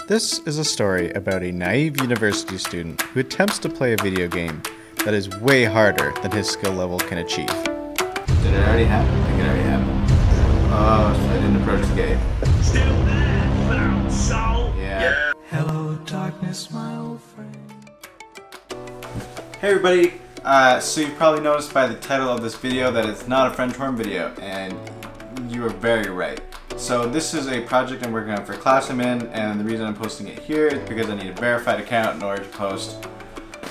This is a story about a naive university student who attempts to play a video game that is way harder than his skill level can achieve. Did it already happen? I think it already happened. Oh, so I didn't approach the gate. Still there, clown soul? Yeah. Hello, darkness, my old friend. Hey everybody, so you probably noticed by the title of this video that it's not a friend torn video, and you are very right. So this is a project I'm working on for a class I'm in, and the reason I'm posting it here is because I need a verified account in order to post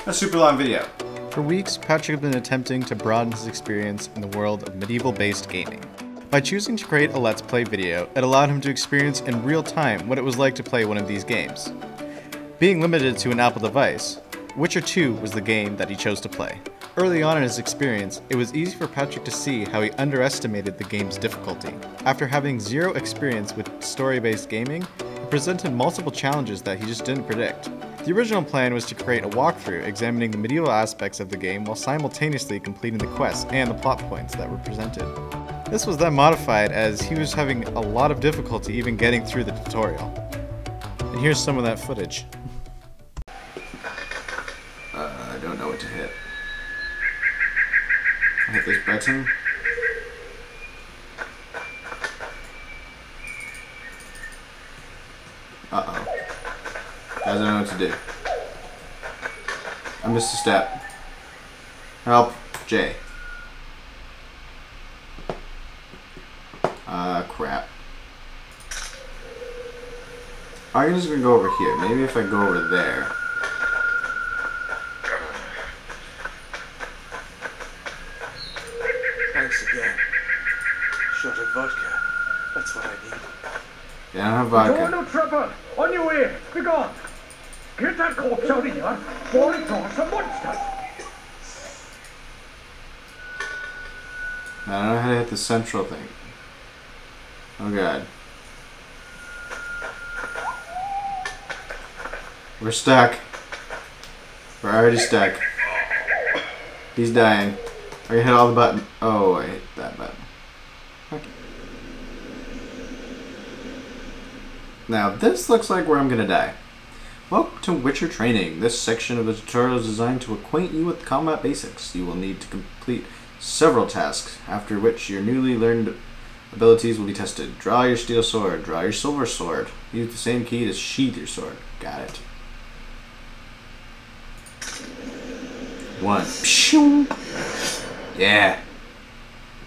a super long video. For weeks, Patrick had been attempting to broaden his experience in the world of medieval-based gaming. By choosing to create a Let's Play video, it allowed him to experience in real time what it was like to play one of these games. Being limited to an Apple device, Witcher 2 was the game that he chose to play. Early on in his experience, it was easy for Patrick to see how he underestimated the game's difficulty. After having zero experience with story-based gaming, it presented multiple challenges that he just didn't predict. The original plan was to create a walkthrough examining the medieval aspects of the game while simultaneously completing the quests and the plot points that were presented. This was then modified as he was having a lot of difficulty even getting through the tutorial. And here's some of that footage. I don't know what to hit. I hit this button. Uh-oh. Guys, I don't know what to do. I missed a step. Help. J. Crap. I'm just gonna go over here. Maybe if I go over there. Thanks again. Shot of vodka. That's what I need. Yeah, I don't have vodka. No trouble. On your way. Be gone. Get that corpse out of here before it draws some monsters. I don't know how to hit the central thing. Oh god. We're stuck. We're already stuck. He's dying. I can hit all the buttons. Oh, I hit that button. Okay. Now, this looks like where I'm gonna die. Welcome to Witcher Training. This section of the tutorial is designed to acquaint you with combat basics. You will need to complete several tasks, after which your newly learned abilities will be tested. Draw your steel sword. Draw your silver sword. Use the same key to sheath your sword. Got it. 1. Pshoo. Yeah.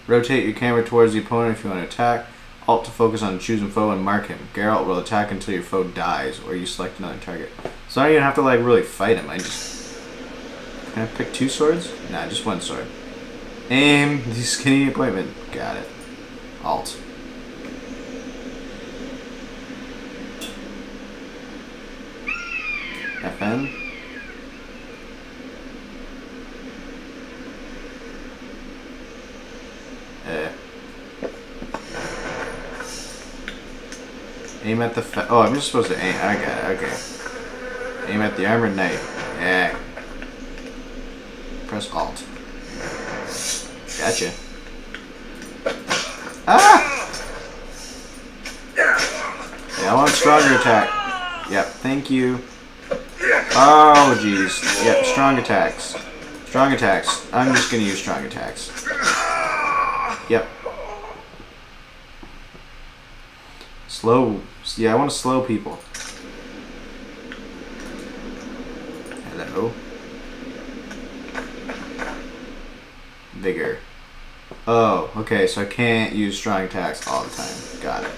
Rotate your camera towards the opponent if you want to attack. Alt to focus on a chosen foe and mark him. Geralt will attack until your foe dies, or you select another target. So I don't even have to like really fight him. I just... Can I pick 2 swords? Nah, just 1 sword. Aim. The skinny appointment. Got it. Alt. FN. Aim at the oh, I'm just supposed to aim. I got it. Okay. Aim at the armored knight. Yeah. Press Alt. Gotcha. Ah! Yeah, I want a stronger attack. Yep, thank you. Oh, jeez. Yep, strong attacks. Strong attacks. I'm just gonna use strong attacks. Yep. Slow. Yeah, I want to slow people. Hello. Vigor. Oh, okay, so I can't use strong attacks all the time. Got it.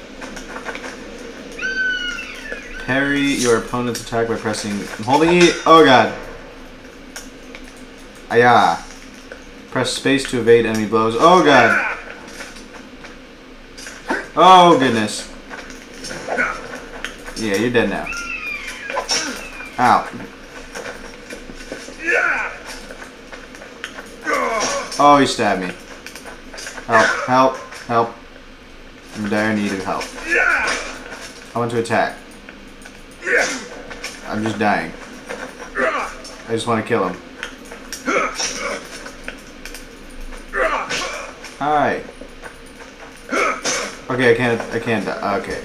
Parry your opponent's attack by pressing... I'm holding E. Oh god. Ayah. Press space to evade enemy blows. Oh god. Oh goodness. Yeah, you're dead now. Ow. Oh, he stabbed me. Help, help, help. I'm in dire need of help. I want to attack. I'm just dying. I just want to kill him. Hi. Okay, I can't die. Okay.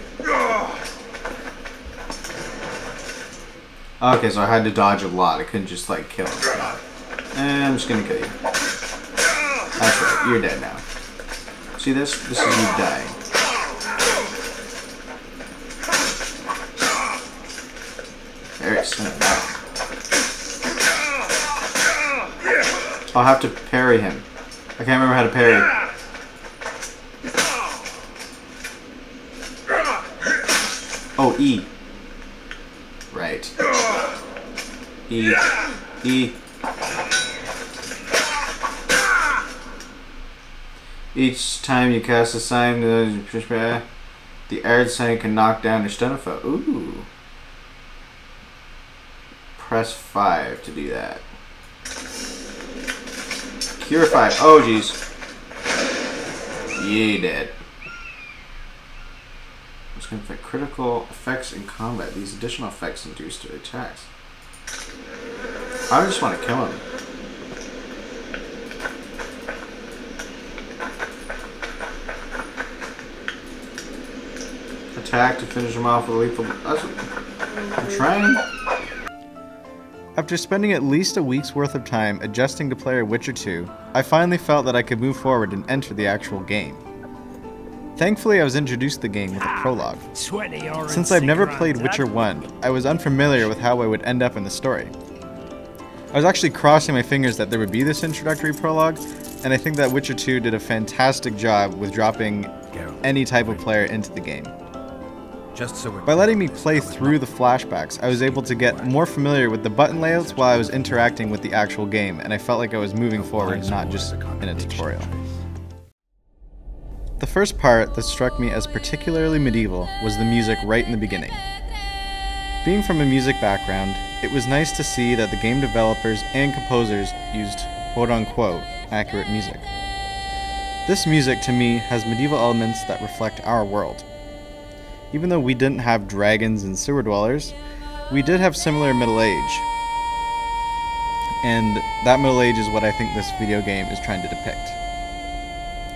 Okay, so I had to dodge a lot. I couldn't just like kill him. And I'm just gonna kill you. That's right, you're dead now. See this? This is you dying. Very simple. I'll have to parry him. I can't remember how to parry. Oh, E. Right. E. E. Each time you cast a sign, the arid sign can knock down or stun a foe. Ooh. Press 5 to do that. Cure 5. Oh, jeez. Yay, dead. It's going to affect critical effects in combat. These additional effects induce to attacks. I just want to kill him. Attack to finish him off with a lethal. That's what I'm trying. After spending at least a week's worth of time adjusting to play Witcher 2, I finally felt that I could move forward and enter the actual game. Thankfully, I was introduced to the game with a prologue. Since I've never played Witcher 1, I was unfamiliar with how I would end up in the story. I was actually crossing my fingers that there would be this introductory prologue, and I think that Witcher 2 did a fantastic job with dropping any type of player into the game. By letting me play through the flashbacks, I was able to get more familiar with the button layouts while I was interacting with the actual game, and I felt like I was moving forward, not just in a tutorial. The first part that struck me as particularly medieval was the music right in the beginning. Being from a music background, it was nice to see that the game developers and composers used quote-unquote accurate music. This music to me has medieval elements that reflect our world. Even though we didn't have dragons and sewer dwellers, we did have similar Middle Age. And that Middle Age is what I think this video game is trying to depict.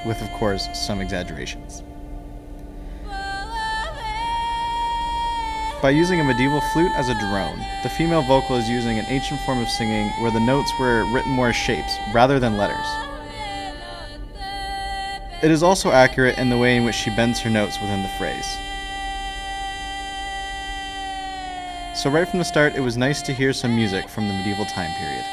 With, of course, some exaggerations. By using a medieval flute as a drone, the female vocal is using an ancient form of singing where the notes were written more as shapes rather than letters. It is also accurate in the way in which she bends her notes within the phrase. So right from the start, it was nice to hear some music from the medieval time period.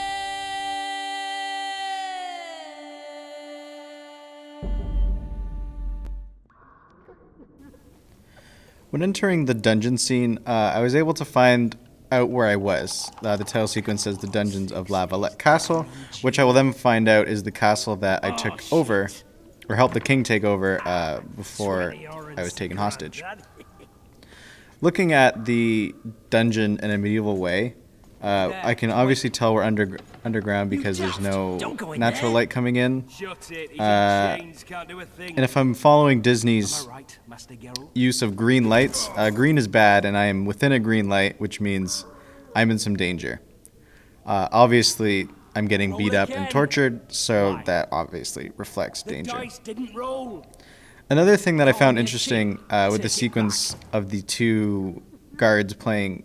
When entering the dungeon scene, I was able to find out where I was. The title sequence says the Dungeons of La Valette Castle, which I will then find out is the castle that I took over, or helped the king take over before I was taken hostage. Looking at the dungeon in a medieval way, I can obviously tell we're underground because there's no natural light coming in. And if I'm following Disney's use of green lights, green is bad and I am within a green light, which means I'm in some danger. Obviously, I'm getting beat up and tortured, so that obviously reflects danger. Another thing that I found interesting with the sequence of the two guards playing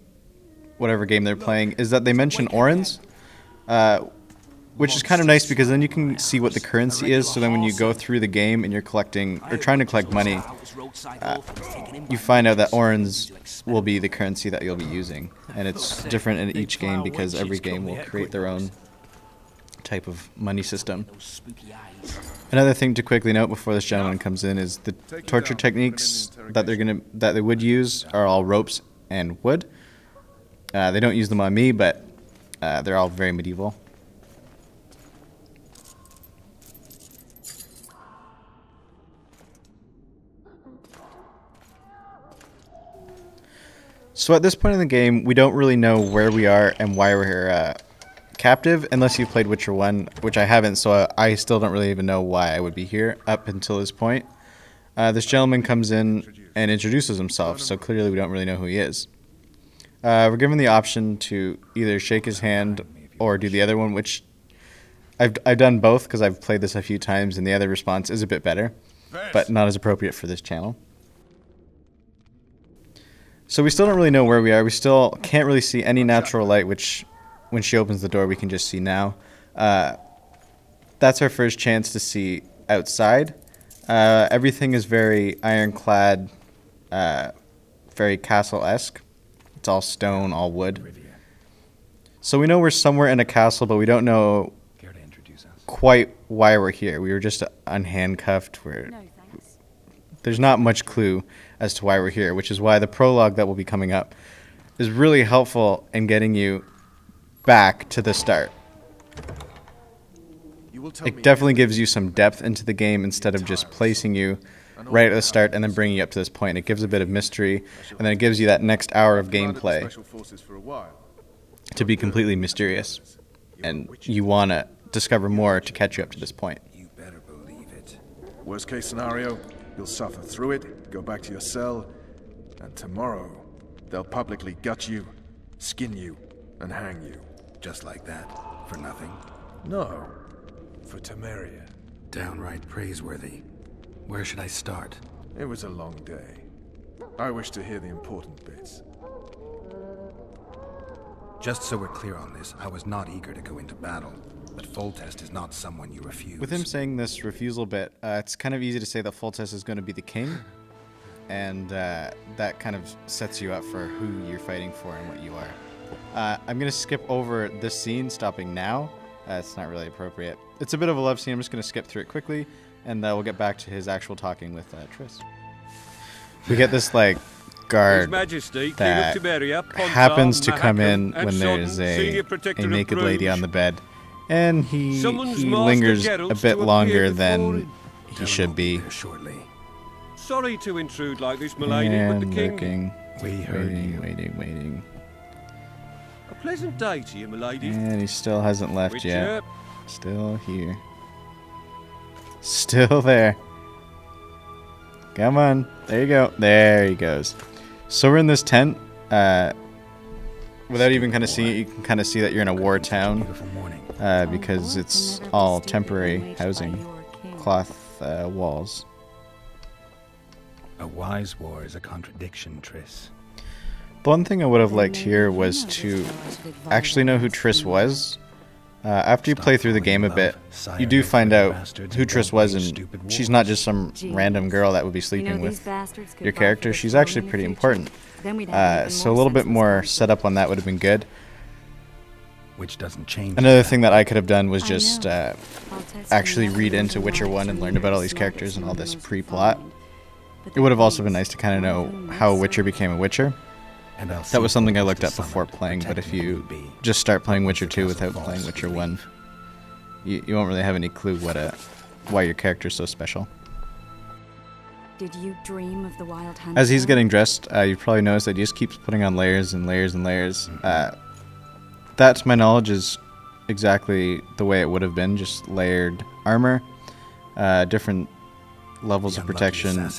whatever game they're playing is that they mention orens, which is kind of nice because then you can see what the currency is. So then when you go through the game and you're collecting or trying to collect money, you find out that orens will be the currency that you'll be using. And it's different in each game because every game will create their own type of money system. Another thing to quickly note before this gentleman comes in is the torture techniques that they would use are all ropes and wood. They don't use them on me, but they're all very medieval. So at this point in the game, we don't really know where we are and why we're captive, unless you've played Witcher 1, which I haven't, so I still don't really even know why I would be here up until this point. This gentleman comes in and introduces himself, so clearly we don't really know who he is. We're given the option to either shake his hand or do the other one, which I've done both because I've played this a few times, and the other response is a bit better, but not as appropriate for this channel. So we still don't really know where we are. We still can't really see any natural light, which when she opens the door we can just see now. That's our first chance to see outside. Everything is very ironclad, very castle-esque. It's all stone, all wood. So we know we're somewhere in a castle, but we don't know quite why we're here. We were just unhandcuffed. There's not much clue as to why we're here, which is why the prologue that will be coming up is really helpful in getting you back to the start. It definitely gives you some depth into the game instead of just placing you right at the start and then bringing you up to this point. It gives a bit of mystery, and then it gives you that next hour of gameplay to be completely mysterious. And you want to discover more to catch you up to this point. You better believe it. Worst case scenario, you'll suffer through it, go back to your cell, and tomorrow they'll publicly gut you, skin you, and hang you. Just like that? For nothing? No. For Temeria. Downright praiseworthy. Where should I start? It was a long day. I wish to hear the important bits. Just so we're clear on this, I was not eager to go into battle, but Foltest is not someone you refuse. With him saying this refusal bit, it's kind of easy to say that Foltest is going to be the king, and that kind of sets you up for who you're fighting for and what you are. I'm going to skip over this scene, stopping now. It's not really appropriate. It's a bit of a love scene. I'm just going to skip through it quickly, and we'll get back to his actual talking with Triss. We get this, like, guard that happens to come in when there's a naked lady on the bed, and he lingers a bit longer than he should be. Sorry to intrude like this, milady, but the king... Waiting. A pleasant day to you, milady. And he still hasn't left yet. Still here. Still there. Come on. There you go. There he goes. So we're in this tent. Without even kind of seeing it, you can kind of see that you're in a war town. Because it's all temporary housing. Cloth walls. A wise war is a contradiction, Triss. The one thing I would have liked here was to actually know who Triss was. After you play through the game a bit, you do find out who Triss was, and she's not just some random girl that would be sleeping with your character. She's actually pretty important. So a little bit more setup on that would have been good. Which doesn't change. Another thing that I could have done was just actually read into Witcher 1 and learn about all these characters and all this pre-plot. It would have also been nice to kind of know how a Witcher became a Witcher. That was something I looked at before playing, but if you just start playing Witcher 2 without playing Witcher 1, you won't really have any clue why your character's so special. Did you dream of the Wild Hunt? As he's getting dressed, you probably noticed that he just keeps putting on layers and layers and layers. That, to my knowledge, is exactly the way it would have been, just layered armor, different levels of protection.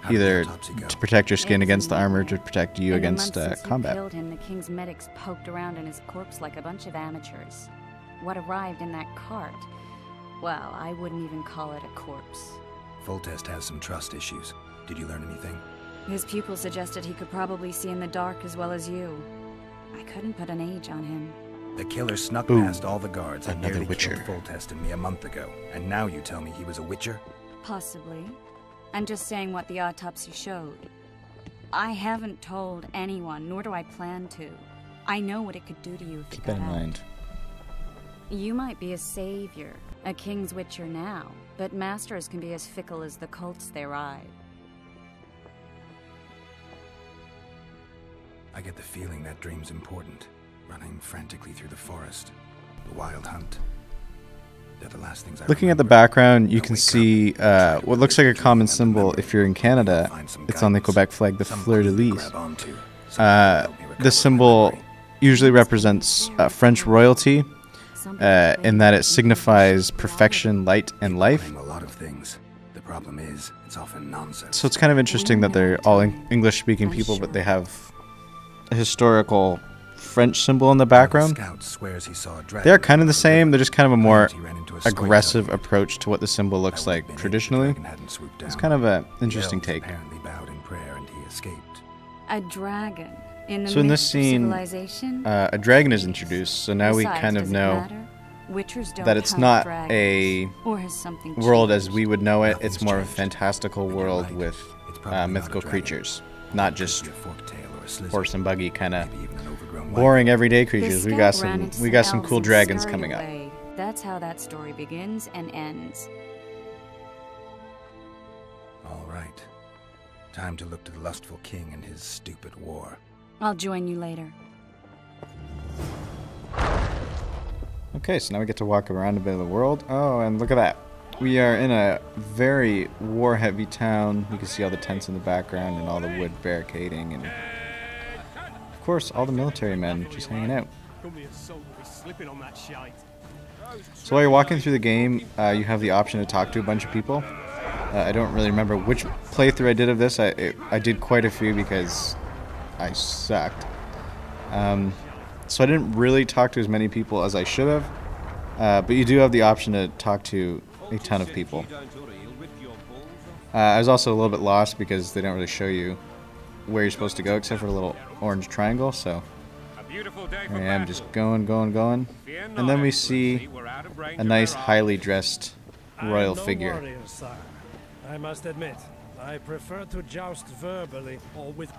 Either to protect your skin against the armor, to protect you against combat. Killed him, the king's medics poked around in his corpse like a bunch of amateurs. What arrived in that cart? Well, I wouldn't even call it a corpse. Foltest has some trust issues. Did you learn anything? His pupil suggested he could probably see in the dark as well as you. I couldn't put an age on him. The killer snuck past all the guards and another nearly Witcher. killed Foltest and me a month ago. And now you tell me he was a Witcher? Possibly. I'm just saying what the autopsy showed. I haven't told anyone, nor do I plan to. I know what it could do to you if Keep you that got in out. mind. You might be a savior, a king's Witcher now, but masters can be as fickle as the cults they ride. I get the feeling that dream's important. Running frantically through the forest. The Wild Hunt. They're the last things I Looking at the remember. background, you can see what looks like a common symbol if you're in Canada. It's on the Quebec flag, the fleur-de-lis. This symbol usually represents French royalty, in that it signifies perfection, light, and life. A lot of things. The problem is, it's often nonsense. So it's kind of interesting that they're all English-speaking people, but they have a historical French symbol in the background. They're kind of the same. They're just kind of a more aggressive approach to what the symbol looks like traditionally. It's kind of an interesting take. A dragon in the So in this midst of scene, civilization? a dragon is introduced, so now we Besides, kind of does it know matter? Witchers don't that it's hunt not dragons. a Or has something world as changed? we would know it. It's Nothing's more of a changed. fantastical And you're world right. with It's probably not a mythical dragon. creatures, not just Could be a forked tail or a slizard. horse and buggy kind of Maybe even an overgrown boring everyday The creatures. We scout got ran some into some elves cool and dragons scurried coming up. away. That's how that story begins and ends. All right. Time to look to the lustful king and his stupid war. I'll join you later. Okay, so now we get to walk around a bit of the world. Oh, and look at that. We are in a very war-heavy town. You can see all the tents in the background and all the wood barricading, and of course, all the military men just hanging out. So while you're walking through the game, you have the option to talk to a bunch of people. I don't really remember which playthrough I did of this. I did quite a few because I sucked. So I didn't really talk to as many people as I should have. But you do have the option to talk to a ton of people. I was also a little bit lost because they don't really show you where you're supposed to go except for a little orange triangle. So here I am just going. And then we see a nice, highly dressed royal figure. Warrior, sire. I must admit, I prefer to joust verbally or with...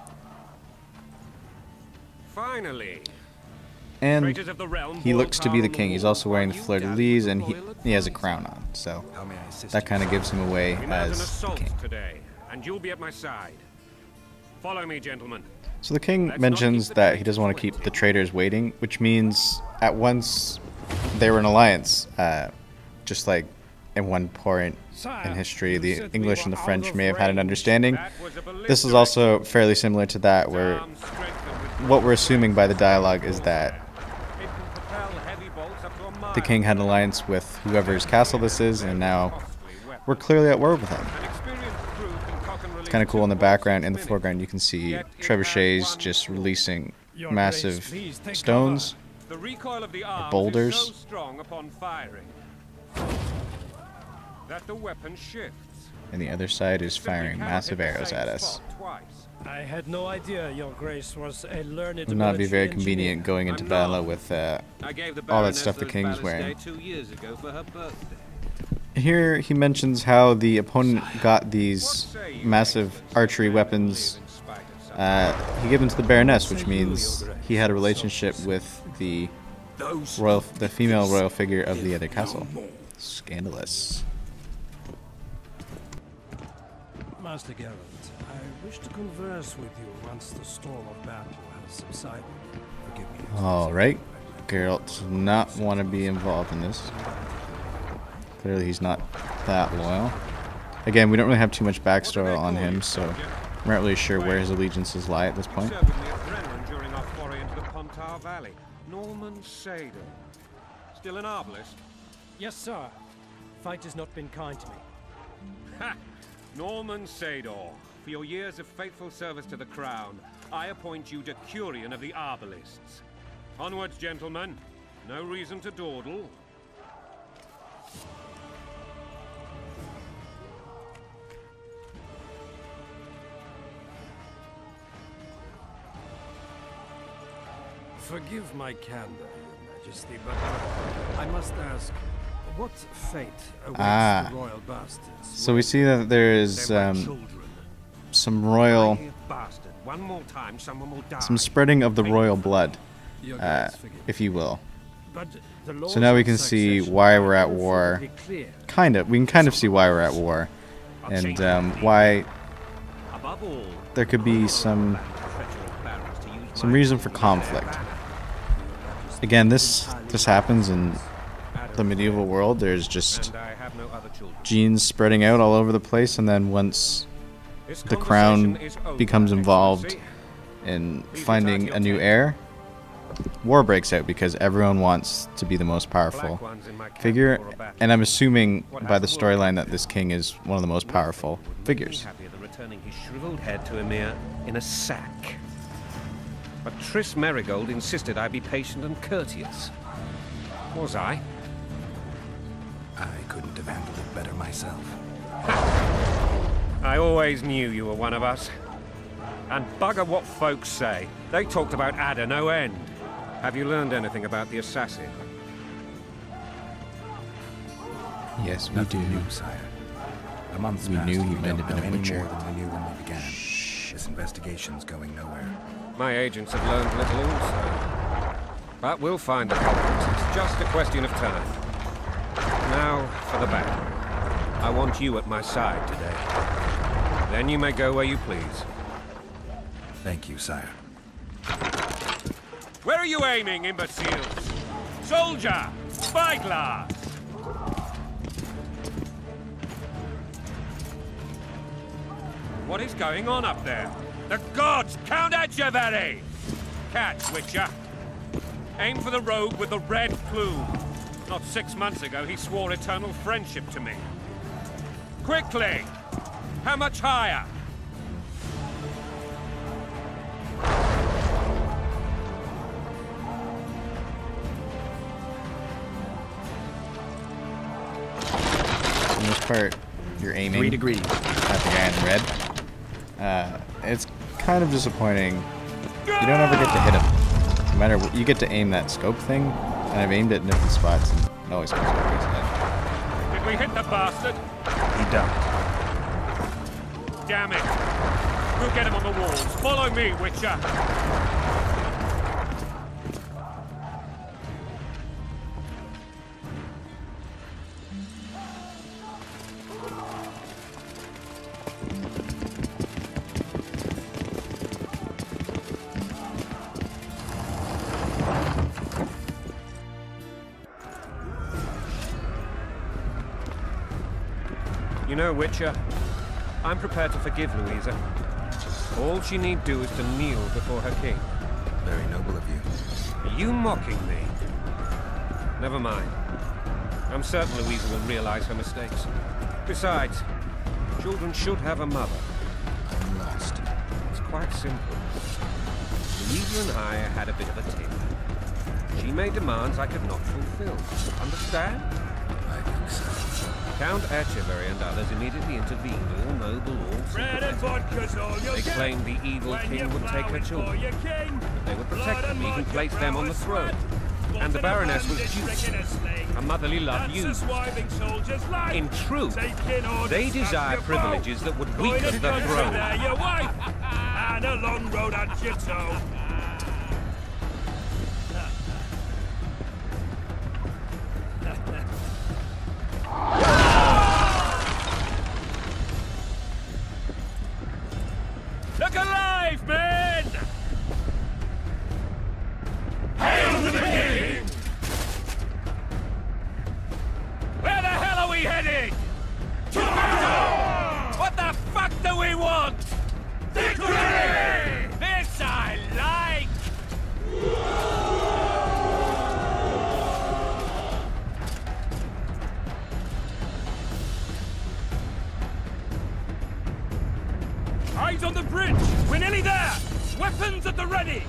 Finally. And Traitors of the realm, he looks to be the Boyle king. He's also wearing the fleur-de-lis, and he has a crown on. So How may I assist that kind of gives him away We mount an as the assault king. today, and you'll be at my side. Follow me, gentlemen. So the king mentions that he doesn't want to keep the traitors waiting, which means at once they were an alliance. Just like in one point in history, the English and the French may have had an understanding. This is also fairly similar to that, where what we're assuming by the dialogue is that the king had an alliance with whoever's castle this is, and now we're clearly at war with him. It's kind of cool in the background. In the foreground, you can see trebuchets just releasing massive stones, The recoil of the arms boulders. is so strong upon firing that the weapon shifts. and the other side is firing massive arrows at us. I had no idea your grace was a learned Would not be very military convenient engineer. going into battle with all that stuff the king's wearing. 2 years ago for her birthday. Here he mentions how the opponent got these massive archery weapons. He gave them to the Baroness, which means he had a relationship with the female royal figure of the other castle. Scandalous. Master Geralt, I wish to converse with you once the storm of battle has subsided. Forgive me. Alright, Geralt does not want to be involved in this. Clearly he's not that loyal. Again, we don't really have too much backstory on him, so we're not really sure where his allegiances lie at this point. Served with me at Brennan during our foray into the Pontar Valley. Norman Sador. Still an arbalist? Yes, sir. Fight has not been kind to me. Ha! Norman Sador, for your years of faithful service to the crown, I appoint you Decurion of the Arbalists. Onwards, gentlemen. No reason to dawdle. Forgive my candor, Your Majesty, but I must ask, what fate awaits the royal bastards? So we see that there is some royal, Bastard. One more time, someone will die. some spreading of the royal blood, Your Grace, forgive me. if you will. But the laws So now we of can see succession why are we're at war. perfectly clear. We can kind of see why we're at war, and why Above all, there could be some reason for conflict. Again, this happens in the medieval world. There's just and I have no other children. genes spreading out all over the place, and then once This the crown conversation is over, becomes involved Excellency. in finding a new heir, war breaks out because everyone wants to be the most powerful Black ones in my camp figure, for a battle. and I'm assuming by the storyline that this king is one of the most powerful figures. Happier than returning his shriveled head to Emir in a sack. But Triss Merigold insisted I be patient and courteous. Was I? I couldn't have handled it better myself. I always knew you were one of us. And bugger what folks say. They talked about Ada no end. Have you learned anything about the assassin? Yes, we Nothing do. new, sire. A month's We passed knew and he we don't meant to know be a any butcher. more than we knew when we began. This investigation's going nowhere. My agents have learned little also. But we'll find the culprits. It's just a question of time. Now, for the battle. I want you at my side today. Then you may go where you please. Thank you, sire. Where are you aiming, imbeciles? Soldier! Spyglass! What is going on up there? The gods! Count Etcheverry! Catch, Witcher. Aim for the rogue with the red plume. Not 6 months ago, he swore eternal friendship to me. Quickly! How much higher? In this part, you're aiming 3 degrees. at the guy in red. It's kind of disappointing. You don't ever get to hit him. No matter what, you get to aim that scope thing, and I've aimed it in different spots, and it always comes over his head. Did we hit the bastard? He ducked. Damn it! We'll get him on the walls. Follow me, Witcher! You know, Witcher, I'm prepared to forgive Louisa. All she need do is to kneel before her king. Very noble of you. Are you mocking me? Never mind. I'm certain Louisa will realize her mistakes. Besides, children should have a mother. I'm lost. It's quite simple. Louisa and I had a bit of a tiff. She made demands I could not fulfill. Understand? I think so. Count Etcheverry and others immediately intervened, all noble, all Bread and sympathetic. vodka's all you'll They get. claimed the evil When king you're would take her plowing for children. your king. That they would protect Blood them, and even mud, place your them on the brow throne. is sweat. And the Wolf in a Baroness was bandit, duped. trick in a sling. A motherly love That's a used. swiving soldier's life. In truth, Taking orders they from desire your privileges foe. that would Going weaken to the country throne. there, your wife. And a long road at your toe. Look alive, men! Hail to the king! Where the hell are we headed? To battle! What the fuck do we want? Victory! This I like! Eyes on the bridge! We're nearly there! Weapons at the ready!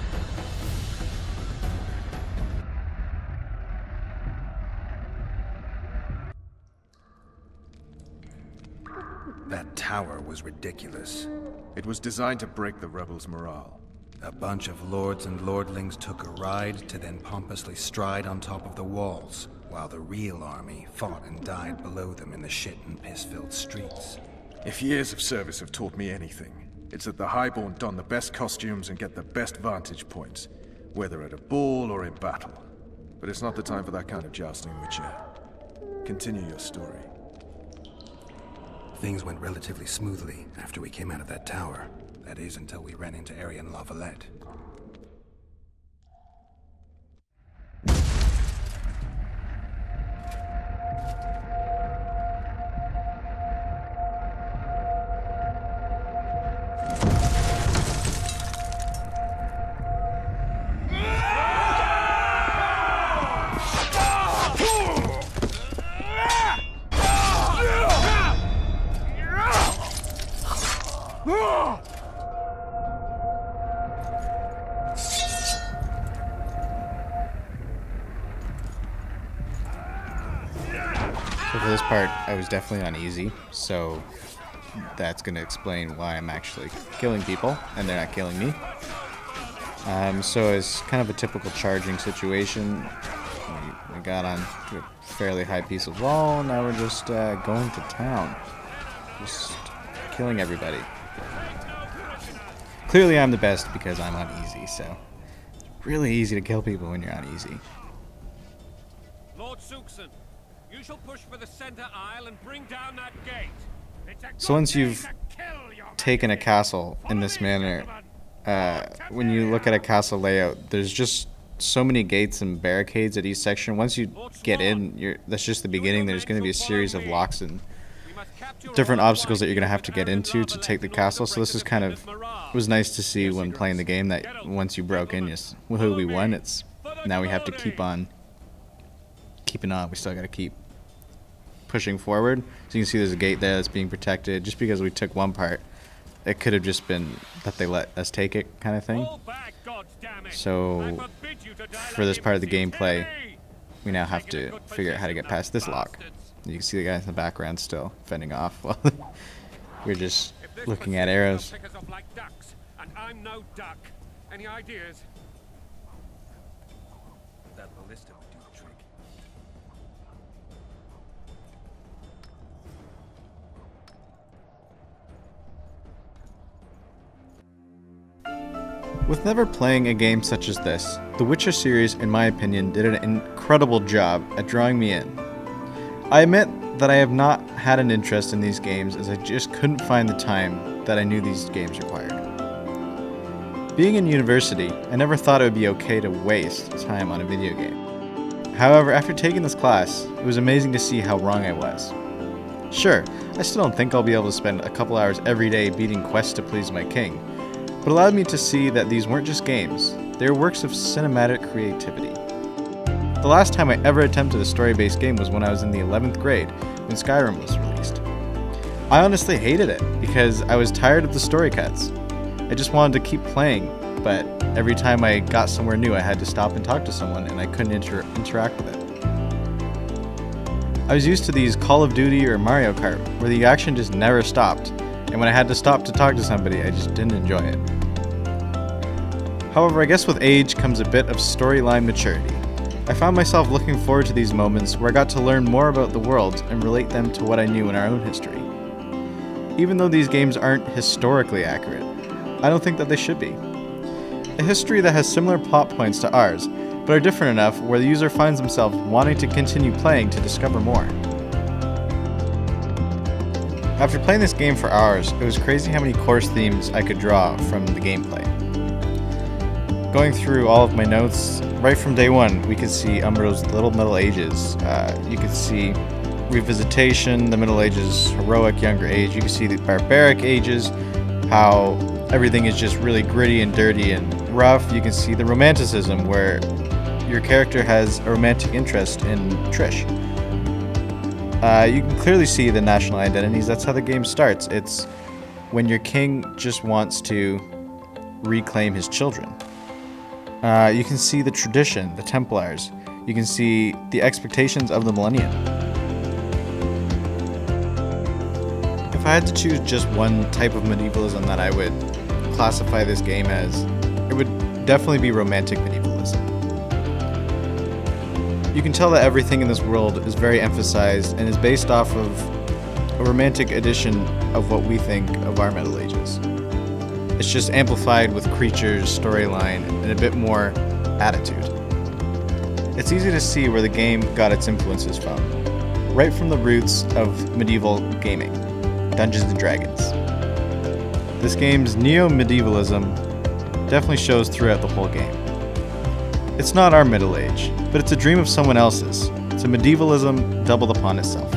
That tower was ridiculous. It was designed to break the rebels' morale. A bunch of lords and lordlings took a ride to then pompously stride on top of the walls, while the real army fought and died below them in the shit and piss-filled streets. If years of service have taught me anything, it's that the Highborn don the best costumes and get the best vantage points, whether at a ball or in battle. But it's not the time for that kind of jousting, Witcher. Continue your story. Things went relatively smoothly after we came out of that tower. That is, until we ran into Arian La Valette. So for this part, I was definitely on easy, so that's going to explain why I'm actually killing people and they're not killing me. So it's kind of a typical charging situation. We got on to a fairly high piece of wall. Now we're just going to town. Just killing everybody. Clearly I'm the best because I'm on easy, so it's really easy to kill people when you're on easy. Lord Suxon, you shall push for the center aisle and bring down that gate. So once you've taken a castle in this manner, when you look at a castle layout, there's just so many gates and barricades at each section. Once you get in, that's just the beginning. There's going to be a series of locks and different obstacles that you're going to have to get into to take the castle. So this is kind of, it was nice to see when playing the game that once you broke in, yes, woohoo, we won. It's now we have to keep on keeping on. We still got to keep pushing forward. So you can see there's a gate there that's being protected. Just because we took one part, it could have just been that they let us take it kind of thing. So for this part of the gameplay, we now have to figure out how to get past this lock. You can see the guys in the background still fending off while we're just looking at arrows. And I'm no duck. Any ideas? That ballista would do the trick. With never playing a game such as this, The Witcher series, in my opinion, did an incredible job at drawing me in. I admit that I have not had an interest in these games as I just couldn't find the time that I knew these games required. Being in university, I never thought it would be okay to waste time on a video game. However, after taking this class, it was amazing to see how wrong I was. Sure, I still don't think I'll be able to spend a couple hours every day beating quests to please my king, but it allowed me to see that these weren't just games, they were works of cinematic creativity. The last time I ever attempted a story-based game was when I was in the 11th grade, when Skyrim was released. I honestly hated it, because I was tired of the story cuts. I just wanted to keep playing, but every time I got somewhere new I had to stop and talk to someone, and I couldn't interact with it. I was used to these Call of Duty or Mario Kart, where the action just never stopped, and when I had to stop to talk to somebody, I just didn't enjoy it. However, I guess with age comes a bit of storyline maturity. I found myself looking forward to these moments where I got to learn more about the world and relate them to what I knew in our own history. Even though these games aren't historically accurate, I don't think that they should be. A history that has similar plot points to ours, but are different enough where the user finds themselves wanting to continue playing to discover more. After playing this game for hours, it was crazy how many course themes I could draw from the gameplay. Going through all of my notes, right from day one, we could see Umbro's Little Middle Ages. You could see Revisitation, the Middle Ages, Heroic Younger Age. You could see the Barbaric Ages, how everything is just really gritty and dirty and rough. You can see the Romanticism, where your character has a romantic interest in Trish. You can clearly see the national identities. That's how the game starts. It's when your king just wants to reclaim his children. You can see the tradition, the Templars. You can see the expectations of the Millennium. If I had to choose just one type of medievalism that I would classify this game as, it would definitely be romantic medievalism. You can tell that everything in this world is very emphasized and is based off of a romantic edition of what we think of our Middle Ages. It's just amplified with creatures, storyline, and a bit more attitude. It's easy to see where the game got its influences from, right from the roots of medieval gaming, Dungeons & Dragons. This game's neo-medievalism definitely shows throughout the whole game. It's not our Middle Age, but it's a dream of someone else's. It's a medievalism doubled upon itself.